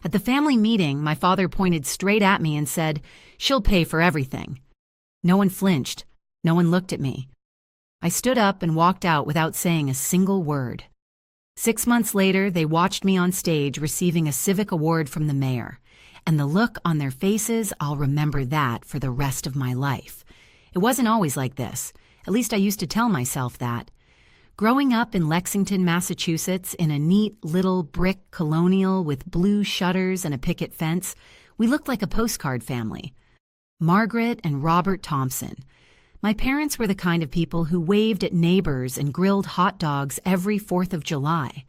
At the family meeting, my father pointed straight at me and said, "She'll pay for everything." No one flinched. No one looked at me. I stood up and walked out without saying a single word. 6 months later, they watched me on stage receiving a civic award from the mayor. And the look on their faces, I'll remember that for the rest of my life. It wasn't always like this. At least I used to tell myself that. Growing up in Lexington, Massachusetts, in a neat little brick colonial with blue shutters and a picket fence, we looked like a postcard family. Margaret and Robert Thompson. My parents were the kind of people who waved at neighbors and grilled hot dogs every 4th of July.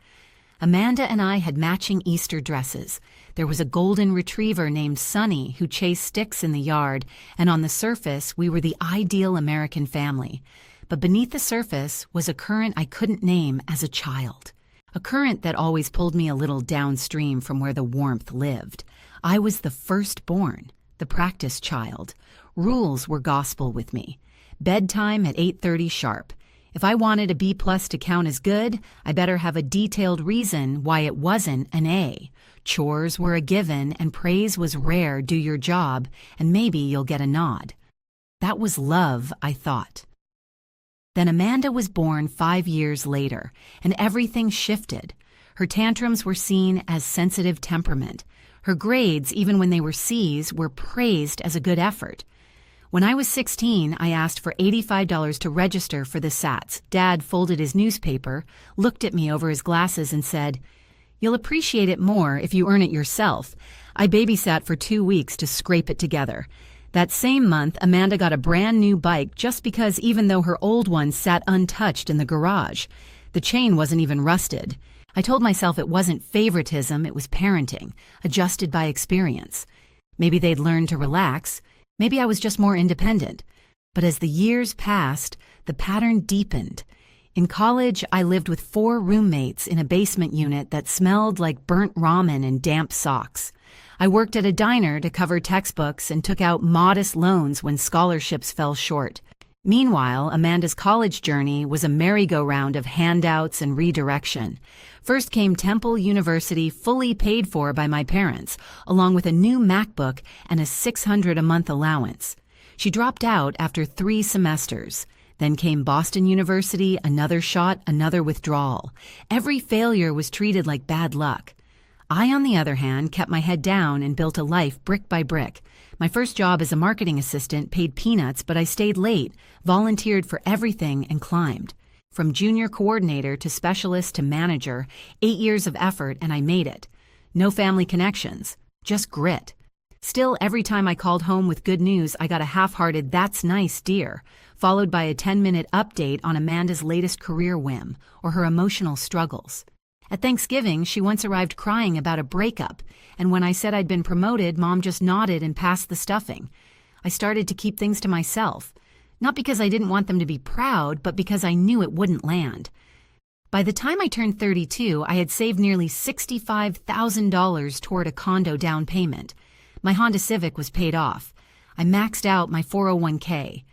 Amanda and I had matching Easter dresses. There was a golden retriever named Sunny who chased sticks in the yard, and on the surface, we were the ideal American family. But beneath the surface was a current I couldn't name as a child. A current that always pulled me a little downstream from where the warmth lived. I was the firstborn, the practice child. Rules were gospel with me. Bedtime at 8:30 sharp. If I wanted a B+ to count as good, I better have a detailed reason why it wasn't an A. Chores were a given and praise was rare. Do your job and maybe you'll get a nod. That was love, I thought. Then Amanda was born 5 years later, and everything shifted. Her tantrums were seen as sensitive temperament. Her grades, even when they were C's, were praised as a good effort. When I was 16, I asked for $85 to register for the SATs. Dad folded his newspaper, looked at me over his glasses and said, "You'll appreciate it more if you earn it yourself." I babysat for 2 weeks to scrape it together. That same month, Amanda got a brand new bike just because even though her old one sat untouched in the garage, the chain wasn't even rusted. I told myself it wasn't favoritism, it was parenting, adjusted by experience. Maybe they'd learned to relax. Maybe I was just more independent. But as the years passed, the pattern deepened. In college, I lived with 4 roommates in a basement unit that smelled like burnt ramen and damp socks. I worked at a diner to cover textbooks and took out modest loans when scholarships fell short. Meanwhile, Amanda's college journey was a merry-go-round of handouts and redirection. First came Temple University, fully paid for by my parents, along with a new MacBook and a $600 a month allowance. She dropped out after 3 semesters. Then came Boston University, another shot, another withdrawal. Every failure was treated like bad luck. I, on the other hand, kept my head down and built a life brick by brick. My first job as a marketing assistant paid peanuts, but I stayed late, volunteered for everything, and climbed. From junior coordinator to specialist to manager, 8 years of effort, and I made it. No family connections, just grit. Still, every time I called home with good news, I got a half-hearted "that's nice, dear," followed by a 10-minute update on Amanda's latest career whim or her emotional struggles. At Thanksgiving, she once arrived crying about a breakup, and when I said I'd been promoted, Mom just nodded and passed the stuffing. I started to keep things to myself, not because I didn't want them to be proud, but because I knew it wouldn't land. By the time I turned 32, I had saved nearly $65,000 toward a condo down payment. My Honda Civic was paid off. I maxed out my 401k.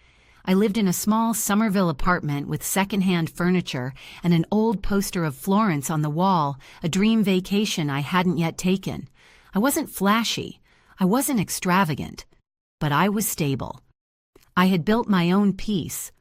I lived in a small Somerville apartment with secondhand furniture and an old poster of Florence on the wall, a dream vacation I hadn't yet taken. I wasn't flashy. I wasn't extravagant. But I was stable. I had built my own peace.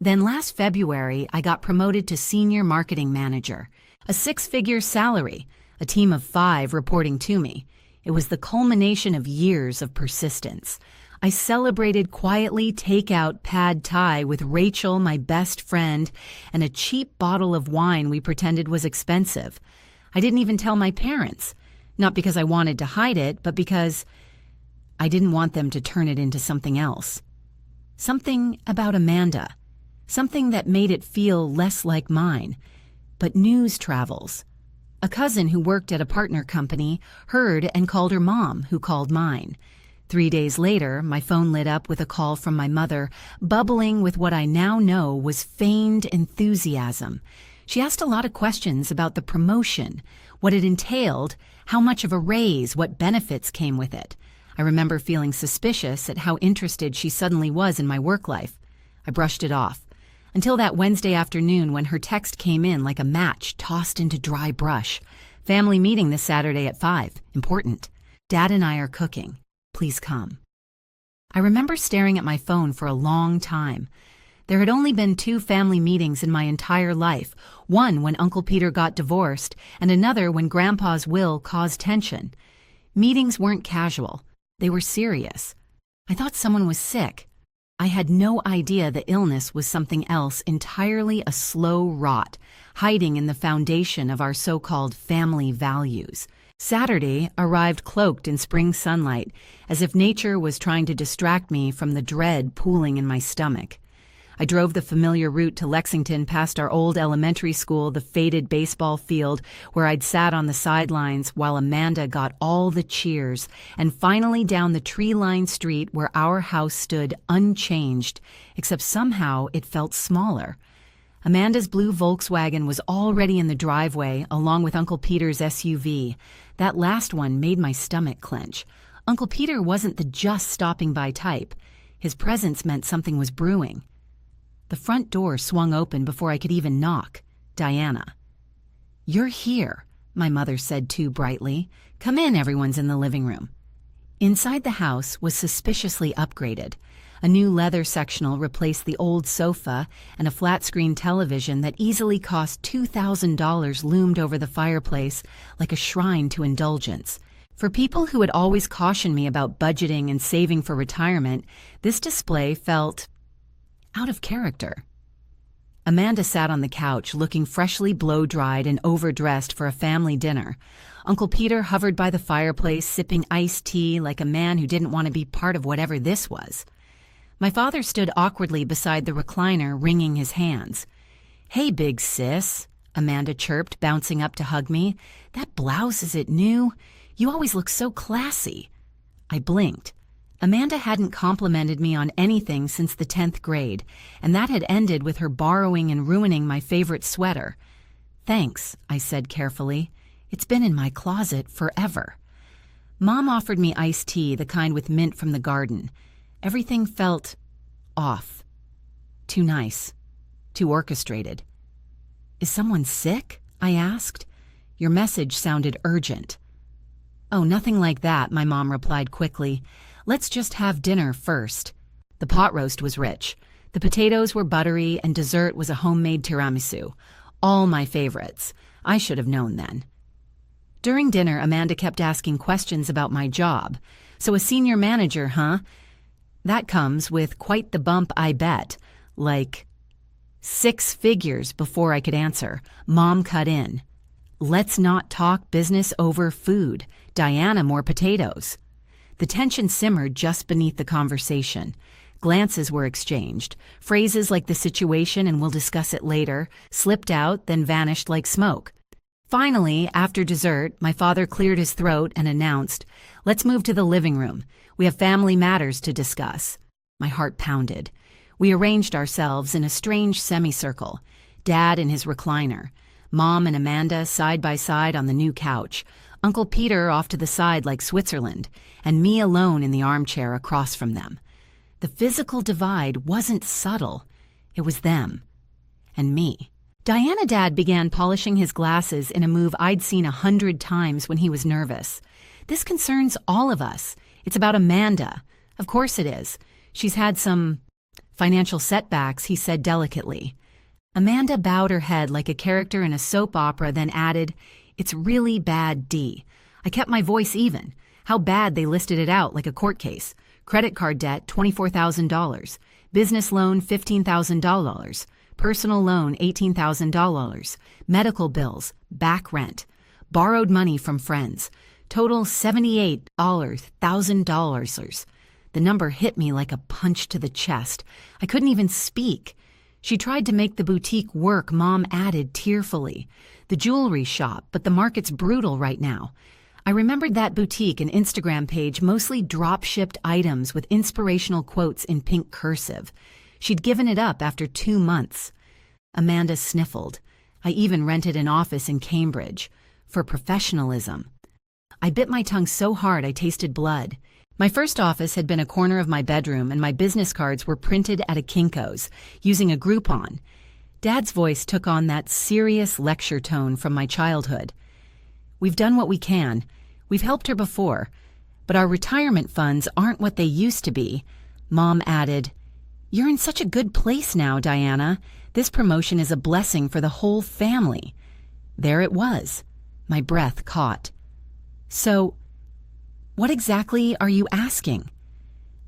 Then last February, I got promoted to senior marketing manager, a 6-figure salary, a team of 5 reporting to me. It was the culmination of years of persistence. I celebrated quietly takeout pad thai with Rachel, my best friend, and a cheap bottle of wine we pretended was expensive. I didn't even tell my parents, not because I wanted to hide it, but because I didn't want them to turn it into something else. Something about Amanda. Something that made it feel less like mine. But news travels. A cousin who worked at a partner company heard and called her mom, who called mine. 3 days later, my phone lit up with a call from my mother, bubbling with what I now know was feigned enthusiasm. She asked a lot of questions about the promotion, what it entailed, how much of a raise, what benefits came with it. I remember feeling suspicious at how interested she suddenly was in my work life. I brushed it off, until that Wednesday afternoon when her text came in like a match tossed into dry brush. Family meeting this Saturday at 5. Important. Dad and I are cooking. Please come. I remember staring at my phone for a long time. There had only been 2 family meetings in my entire life, one when Uncle Peter got divorced and another when Grandpa's will caused tension. Meetings weren't casual. They were serious. I thought someone was sick. I had no idea the illness was something else entirely, a slow rot, hiding in the foundation of our so-called family values. Saturday arrived cloaked in spring sunlight, as if nature was trying to distract me from the dread pooling in my stomach. I drove the familiar route to Lexington past our old elementary school, the faded baseball field where I'd sat on the sidelines while Amanda got all the cheers, and finally down the tree-lined street where our house stood unchanged, except somehow it felt smaller. Amanda's blue Volkswagen was already in the driveway, along with Uncle Peter's SUV. That last one made my stomach clench. Uncle Peter wasn't the just stopping by type. His presence meant something was brewing. The front door swung open before I could even knock. Diana. "You're here," my mother said too brightly. "Come in, everyone's in the living room." Inside the house was suspiciously upgraded. A new leather sectional replaced the old sofa, and a flat-screen television that easily cost $2,000 loomed over the fireplace like a shrine to indulgence. For people who had always cautioned me about budgeting and saving for retirement, this display felt out of character. Amanda sat on the couch, looking freshly blow-dried and overdressed for a family dinner. Uncle Peter hovered by the fireplace, sipping iced tea like a man who didn't want to be part of whatever this was. My father stood awkwardly beside the recliner, wringing his hands. "Hey, big sis," Amanda chirped, bouncing up to hug me. "That blouse, is it new? You always look so classy." I blinked. Amanda hadn't complimented me on anything since the 10th grade, and that had ended with her borrowing and ruining my favorite sweater. "Thanks," I said carefully. "It's been in my closet forever." Mom offered me iced tea, the kind with mint from the garden. Everything felt off. Too nice. Too orchestrated. "Is someone sick?" I asked. "Your message sounded urgent." "Oh, nothing like that," my mom replied quickly. "Let's just have dinner first." The pot roast was rich. The potatoes were buttery, and dessert was a homemade tiramisu. All my favorites. I should have known then. During dinner, Amanda kept asking questions about my job. "So a senior manager, huh? That comes with quite the bump, I bet." Like 6 figures before I could answer. Mom cut in. "Let's not talk business over food. Diana, more potatoes." The tension simmered just beneath the conversation. Glances were exchanged. Phrases like "the situation and we'll discuss it later" slipped out, then vanished like smoke. Finally, after dessert, my father cleared his throat and announced, "Let's move to the living room. We have family matters to discuss." My heart pounded. We arranged ourselves in a strange semicircle. Dad in his recliner. Mom and Amanda side by side on the new couch. Uncle Peter off to the side like Switzerland, and me alone in the armchair across from them. The physical divide wasn't subtle. It was them. And me. Diana Dad began polishing his glasses in a move I'd seen 100 times when he was nervous. "This concerns all of us. It's about Amanda." "Of course it is. She's had some financial setbacks," he said delicately. Amanda bowed her head like a character in a soap opera, then added, "It's really bad, D." I kept my voice even. How bad they listed it out like a court case. Credit card debt, $24,000. Business loan, $15,000. Personal loan, $18,000. Medical bills, back rent. Borrowed money from friends. Total $78,000. The number hit me like a punch to the chest. I couldn't even speak. She tried to make the boutique work, Mom added tearfully. The jewelry shop, but the market's brutal right now. I remembered that boutique and Instagram page mostly drop-shipped items with inspirational quotes in pink cursive. She'd given it up after 2 months. Amanda sniffled. I even rented an office in Cambridge. For professionalism. I bit my tongue so hard I tasted blood. My first office had been a corner of my bedroom, and my business cards were printed at a Kinko's, using a Groupon. Dad's voice took on that serious lecture tone from my childhood. We've done what we can. We've helped her before. But our retirement funds aren't what they used to be." Mom added, "You're in such a good place now, Diana. This promotion is a blessing for the whole family." There it was. My breath caught. "So, what exactly are you asking?"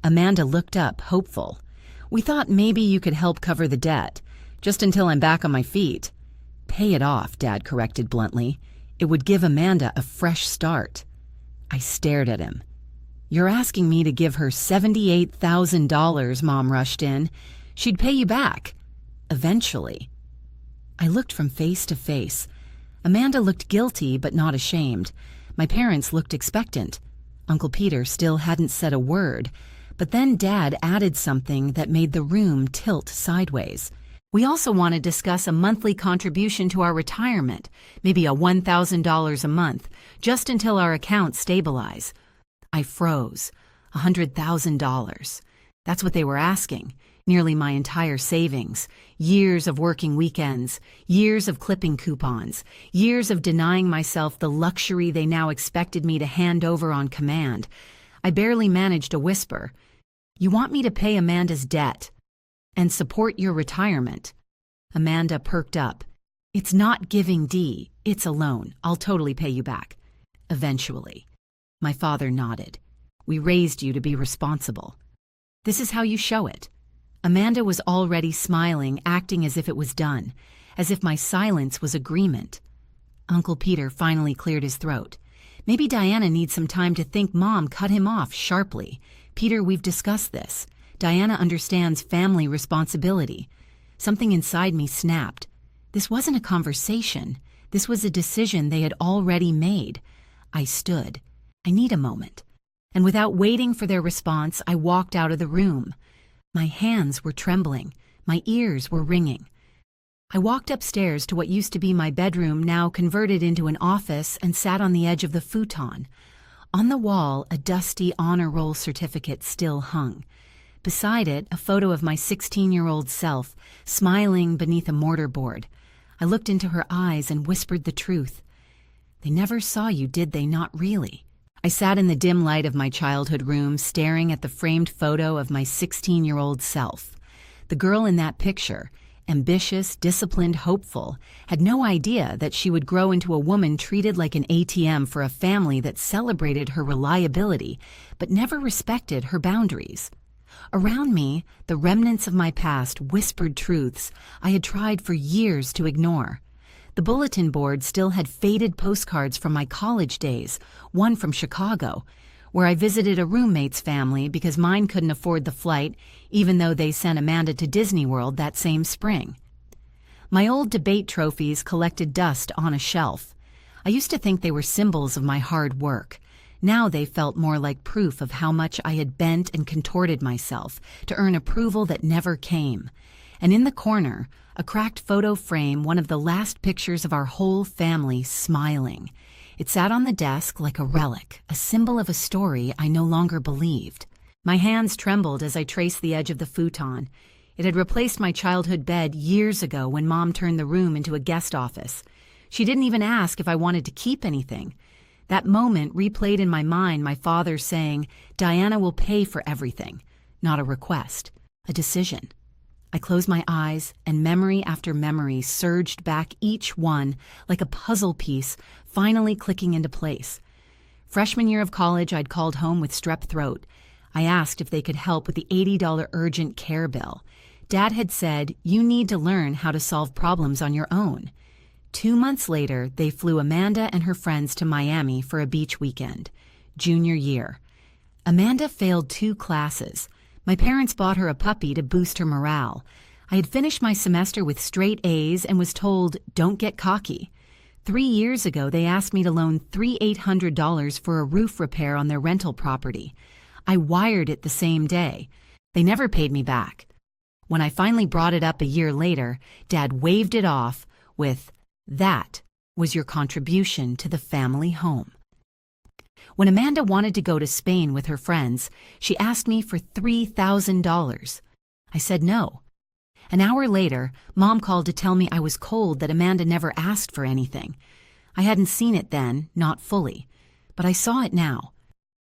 Amanda looked up, hopeful. "We thought maybe you could help cover the debt, just until I'm back on my feet." "Pay it off," Dad corrected bluntly. "It would give Amanda a fresh start." I stared at him. "You're asking me to give her $78,000, Mom rushed in. "She'd pay you back. Eventually." I looked from face to face. Amanda looked guilty but not ashamed. My parents looked expectant. Uncle Peter still hadn't said a word, but then Dad added something that made the room tilt sideways. "We also want to discuss a monthly contribution to our retirement, maybe a $1,000 a month, just until our accounts stabilize." I froze. $100,000. That's what they were asking. Nearly my entire savings. Years of working weekends. Years of clipping coupons. Years of denying myself the luxury they now expected me to hand over on command. I barely managed a whisper. "You want me to pay Amanda's debt and support your retirement?" Amanda perked up. "It's not giving Dee. It's a loan. I'll totally pay you back. Eventually." My father nodded. "We raised you to be responsible. This is how you show it." Amanda was already smiling, acting as if it was done, as if my silence was agreement. Uncle Peter finally cleared his throat. "Maybe Diana needs some time to think." Mom cut him off sharply. "Peter, we've discussed this. Diana understands family responsibility." Something inside me snapped. This wasn't a conversation. This was a decision they had already made. I stood. "I need a moment." And without waiting for their response, I walked out of the room. My hands were trembling. My ears were ringing. I walked upstairs to what used to be my bedroom, now converted into an office, and sat on the edge of the futon. On the wall, a dusty honor roll certificate still hung. Beside it, a photo of my 16-year-old self, smiling beneath a mortarboard. I looked into her eyes and whispered the truth. "They never saw you, did they? Not really." I sat in the dim light of my childhood room, staring at the framed photo of my 16-year-old self. The girl in that picture, ambitious, disciplined, hopeful, had no idea that she would grow into a woman treated like an ATM for a family that celebrated her reliability but never respected her boundaries. Around me, the remnants of my past whispered truths I had tried for years to ignore. The bulletin board still had faded postcards from my college days, one from Chicago, where I visited a roommate's family because mine couldn't afford the flight, even though they sent Amanda to Disney World that same spring. My old debate trophies collected dust on a shelf. I used to think they were symbols of my hard work. Now they felt more like proof of how much I had bent and contorted myself to earn approval that never came. And in the corner, a cracked photo frame, one of the last pictures of our whole family smiling. It sat on the desk like a relic, a symbol of a story I no longer believed. My hands trembled as I traced the edge of the futon. It had replaced my childhood bed years ago when Mom turned the room into a guest office. She didn't even ask if I wanted to keep anything. That moment replayed in my mind, my father saying, "Diana will pay for everything." Not a request, a decision. I closed my eyes, and memory after memory surged back, each one like a puzzle piece, finally clicking into place. Freshman year of college, I'd called home with strep throat. I asked if they could help with the $80 urgent care bill. Dad had said, "You need to learn how to solve problems on your own." 2 months later, they flew Amanda and her friends to Miami for a beach weekend. Junior year. Amanda failed 2 classes. My parents bought her a puppy to boost her morale. I had finished my semester with straight A's and was told, "Don't get cocky." 3 years ago, they asked me to loan $3,800 for a roof repair on their rental property. I wired it the same day. They never paid me back. When I finally brought it up a year later, Dad waved it off with, "That was your contribution to the family home." When Amanda wanted to go to Spain with her friends, she asked me for $3,000. I said no. An hour later, Mom called to tell me I was cold, that Amanda never asked for anything. I hadn't seen it then, not fully, but I saw it now.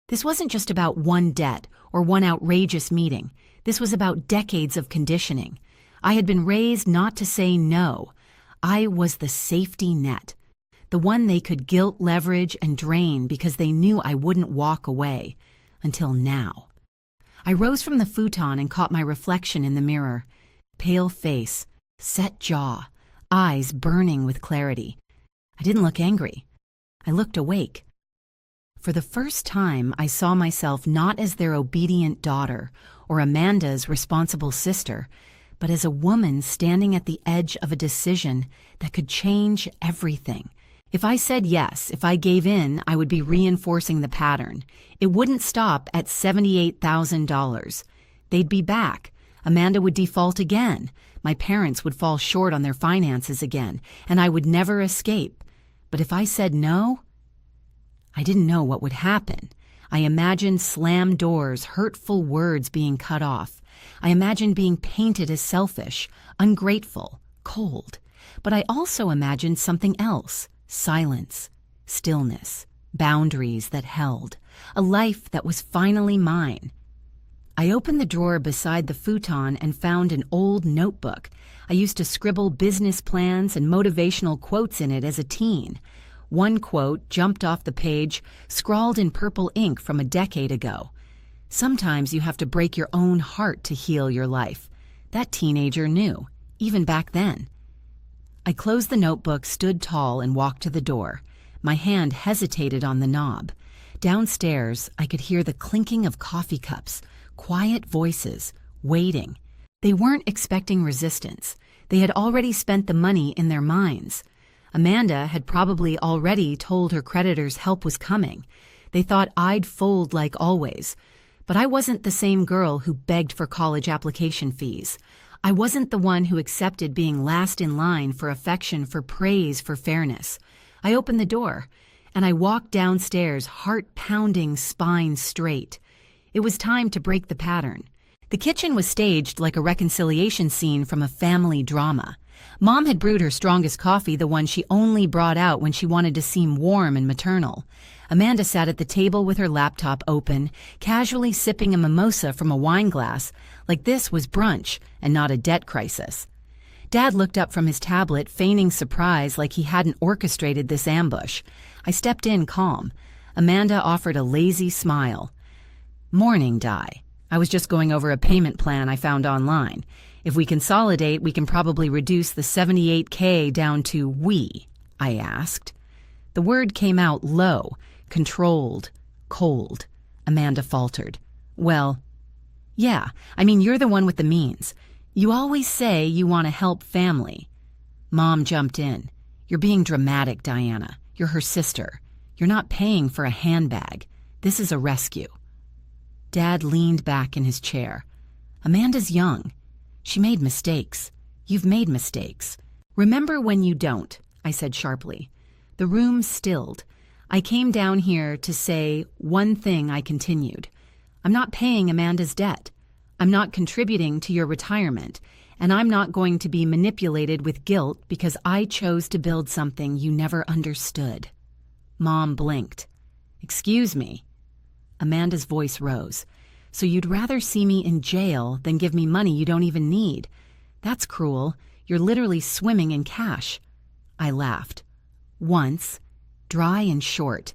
This wasn't just about one debt or one outrageous meeting. This was about decades of conditioning. I had been raised not to say no. I was the safety net, the one they could guilt, leverage, and drain because they knew I wouldn't walk away. Until now. I rose from the futon and caught my reflection in the mirror. Pale face, set jaw, eyes burning with clarity. I didn't look angry. I looked awake. For the first time, I saw myself not as their obedient daughter or Amanda's responsible sister, but as a woman standing at the edge of a decision that could change everything. If I said yes, if I gave in, I would be reinforcing the pattern. It wouldn't stop at $78,000. They'd be back. Amanda would default again. My parents would fall short on their finances again, and I would never escape. But if I said no, I didn't know what would happen. I imagined slammed doors, hurtful words being cut off. I imagined being painted as selfish, ungrateful, cold. But I also imagined something else. Silence, stillness, boundaries that held, a life that was finally mine. I opened the drawer beside the futon and found an old notebook. I used to scribble business plans and motivational quotes in it as a teen. One quote jumped off the page, scrawled in purple ink from a decade ago. Sometimes you have to break your own heart to heal your life. That teenager knew, even back then. I closed the notebook, stood tall, and walked to the door. My hand hesitated on the knob. Downstairs, I could hear the clinking of coffee cups, quiet voices, waiting. They weren't expecting resistance. They had already spent the money in their minds. Amanda had probably already told her creditors help was coming. They thought I'd fold like always. But I wasn't the same girl who begged for college application fees. I wasn't the one who accepted being last in line for affection, for praise, for fairness. I opened the door, and I walked downstairs, heart pounding, spine straight. It was time to break the pattern. The kitchen was staged like a reconciliation scene from a family drama. Mom had brewed her strongest coffee, the one she only brought out when she wanted to seem warm and maternal. Amanda sat at the table with her laptop open, casually sipping a mimosa from a wine glass, like this was brunch and not a debt crisis. Dad looked up from his tablet, feigning surprise like he hadn't orchestrated this ambush. I stepped in calm. Amanda offered a lazy smile. "Morning, Di. I was just going over a payment plan I found online. If we consolidate, we can probably reduce the $78K down to we," I asked. The word came out low, controlled, cold. Amanda faltered. "Well, yeah, I mean, you're the one with the means. You always say you want to help family." Mom jumped in. "You're being dramatic, Diana. You're her sister. You're not paying for a handbag. This is a rescue." Dad leaned back in his chair. "Amanda's young. She made mistakes. You've made mistakes. Remember when you don't," I said sharply. The room stilled. I came down here to say one thing. I continued. "I'm not paying Amanda's debt. I'm not contributing to your retirement, and I'm not going to be manipulated with guilt because I chose to build something you never understood." Mom blinked. "Excuse me." Amanda's voice rose. "So you'd rather see me in jail than give me money you don't even need? That's cruel. You're literally swimming in cash." I laughed. "Once, dry and short.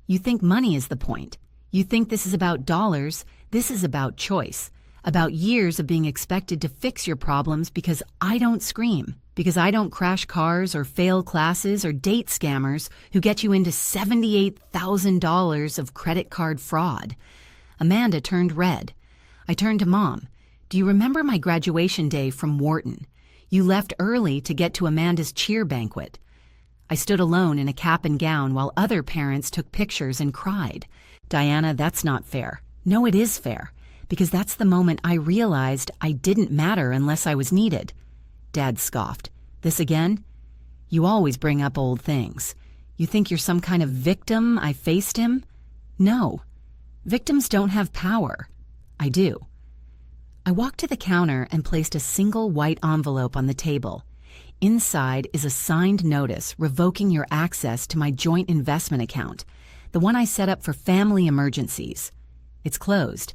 You think money is the point. You think this is about dollars. This is about choice. About years of being expected to fix your problems because I don't scream, because I don't crash cars or fail classes or date scammers who get you into $78,000 of credit card fraud." Amanda turned red. I turned to Mom. "Do you remember my graduation day from Wharton? You left early to get to Amanda's cheer banquet." I stood alone in a cap and gown while other parents took pictures and cried. "Diana, that's not fair." "No, it is fair, because that's the moment I realized I didn't matter unless I was needed." Dad scoffed. "This again? You always bring up old things. You think you're some kind of victim I faced him? No. Victims don't have power. I do." I walked to the counter and placed a single white envelope on the table. Inside is a signed notice revoking your access to my joint investment account, the one I set up for family emergencies. It's closed.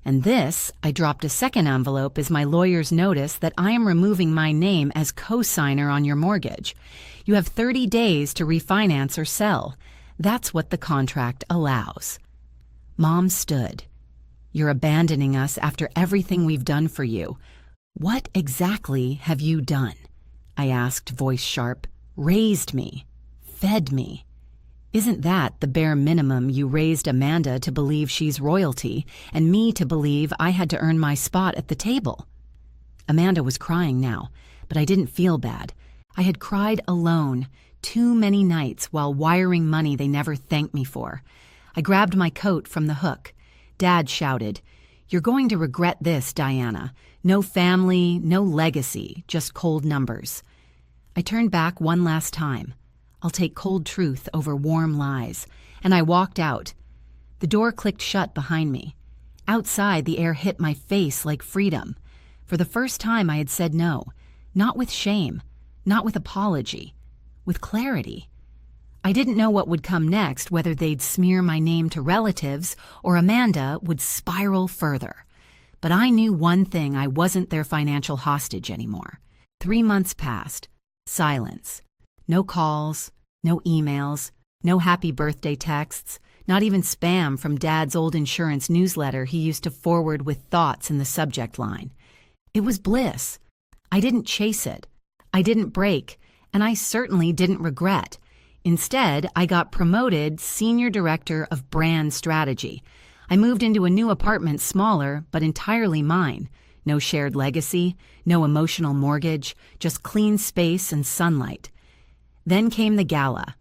And this, I dropped a second envelope as my lawyer's notice that I am removing my name as co-signer on your mortgage. You have 30 days to refinance or sell. That's what the contract allows. Mom stood. You're abandoning us after everything we've done for you. What exactly have you done? I asked, voice sharp. Raised me. Fed me. Isn't that the bare minimum you raised Amanda to believe she's royalty and me to believe I had to earn my spot at the table? Amanda was crying now, but I didn't feel bad. I had cried alone too many nights while wiring money they never thanked me for. I grabbed my coat from the hook. Dad shouted, "You're going to regret this, Diana. No family, no legacy, just cold numbers." I turned back one last time. I'll take cold truth over warm lies. And I walked out. The door clicked shut behind me. Outside, the air hit my face like freedom. For the first time, I had said no. Not with shame, not with apology, with clarity. I didn't know what would come next, whether they'd smear my name to relatives or Amanda would spiral further. But I knew one thing: I wasn't their financial hostage anymore. 3 months passed. Silence. No calls, no emails, no happy birthday texts, not even spam from Dad's old insurance newsletter he used to forward with thoughts in the subject line. It was bliss. I didn't chase it. I didn't break, and I certainly didn't regret. Instead, I got promoted Senior Director of Brand Strategy. I moved into a new apartment, smaller, but entirely mine. No shared legacy, no emotional mortgage, just clean space and sunlight. Then came the gala.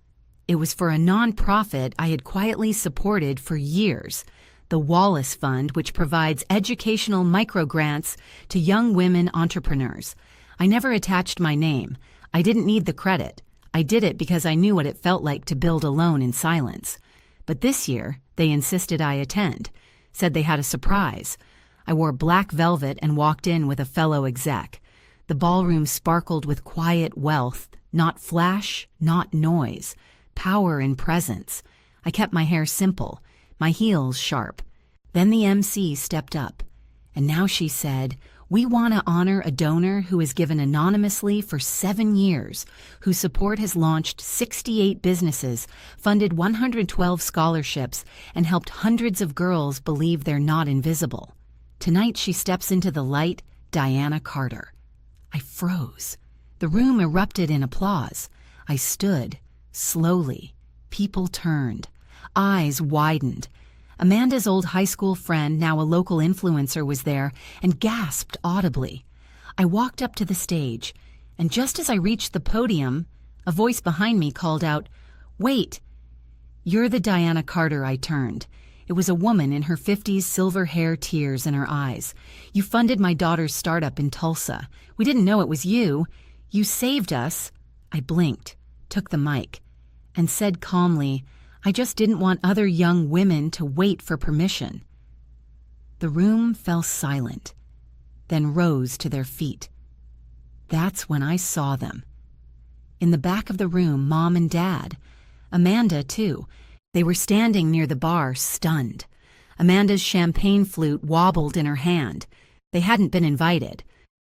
It was for a nonprofit I had quietly supported for years, the Wallace Fund, which provides educational microgrants to young women entrepreneurs. I never attached my name. I didn't need the credit. I did it because I knew what it felt like to build alone in silence. But this year, they insisted I attend, said they had a surprise. I wore black velvet and walked in with a fellow exec. The ballroom sparkled with quiet wealth, not flash, not noise, power and presence. I kept my hair simple, my heels sharp. Then the MC stepped up, and now she said, "We want to honor a donor who has given anonymously for 7 years, whose support has launched 68 businesses, funded 112 scholarships, and helped hundreds of girls believe they're not invisible. Tonight she steps into the light, Diana Carter." I froze. The room erupted in applause. I stood, slowly. People turned. Eyes widened. Amanda's old high school friend, now a local influencer, was there and gasped audibly. I walked up to the stage, and just as I reached the podium, a voice behind me called out, "Wait!" "You're the Diana Carter," I turned. It was a woman in her 50s, silver hair, tears in her eyes. "You funded my daughter's startup in Tulsa. We didn't know it was you. You saved us." I blinked, took the mic, and said calmly, "I just didn't want other young women to wait for permission." The room fell silent, then rose to their feet. That's when I saw them. In the back of the room, Mom and Dad. Amanda, too. They were standing near the bar, stunned. Amanda's champagne flute wobbled in her hand. They hadn't been invited.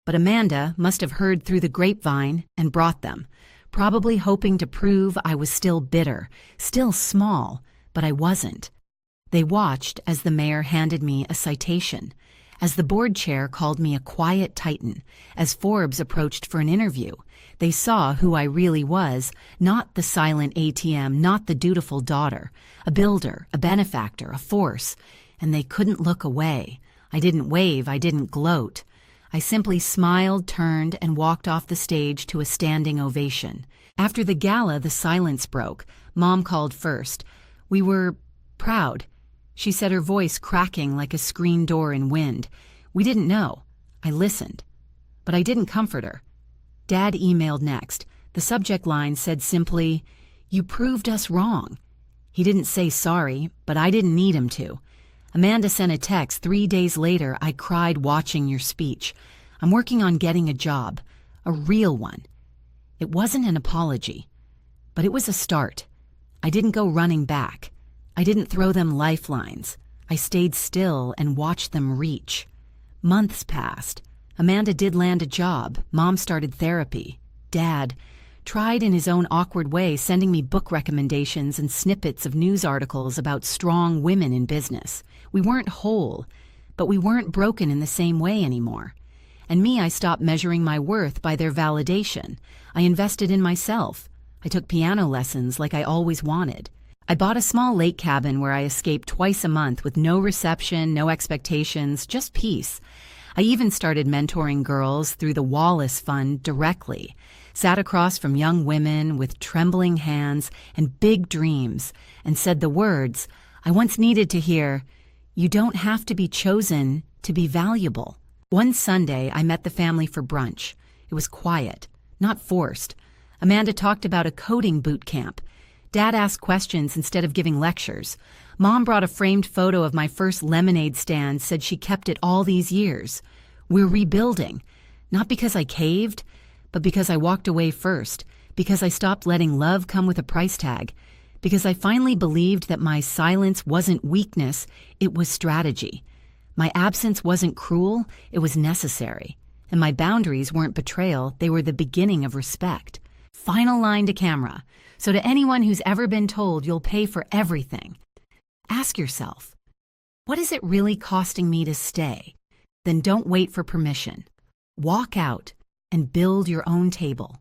But Amanda must have heard through the grapevine and brought them, probably hoping to prove I was still bitter, still small, but I wasn't. They watched as the mayor handed me a citation, as the board chair called me a quiet titan, as Forbes approached for an interview. They saw who I really was, not the silent ATM, not the dutiful daughter, a builder, a benefactor, a force, and they couldn't look away. I didn't wave, I didn't gloat. I simply smiled, turned, and walked off the stage to a standing ovation. After the gala, the silence broke. Mom called first. "We were proud," she said, her voice cracking like a screen door in wind. "We didn't know." I listened, but I didn't comfort her. Dad emailed next. The subject line said simply, "You proved us wrong." He didn't say sorry, but I didn't need him to. Amanda sent a text 3 days later. "I cried watching your speech. I'm working on getting a job, a real one." It wasn't an apology, but it was a start. I didn't go running back. I didn't throw them lifelines. I stayed still and watched them reach. Months passed. Amanda did land a job. Mom started therapy. Dad tried in his own awkward way, sending me book recommendations and snippets of news articles about strong women in business. We weren't whole, but we weren't broken in the same way anymore. And me, I stopped measuring my worth by their validation. I invested in myself. I took piano lessons like I always wanted. I bought a small lake cabin where I escaped twice a month with no reception, no expectations, just peace. I even started mentoring girls through the Wallace Fund directly. Sat across from young women with trembling hands and big dreams and said the words I once needed to hear, "You don't have to be chosen to be valuable." One Sunday, I met the family for brunch. It was quiet, not forced. Amanda talked about a coding boot camp. Dad asked questions instead of giving lectures. Mom brought a framed photo of my first lemonade stand, said she kept it all these years. We're rebuilding, not because I caved, but because I walked away first, because I stopped letting love come with a price tag, because I finally believed that my silence wasn't weakness, it was strategy. My absence wasn't cruel, it was necessary. And my boundaries weren't betrayal, they were the beginning of respect. Final line to camera. So to anyone who's ever been told you'll pay for everything, ask yourself, what is it really costing me to stay? Then don't wait for permission. Walk out and build your own table.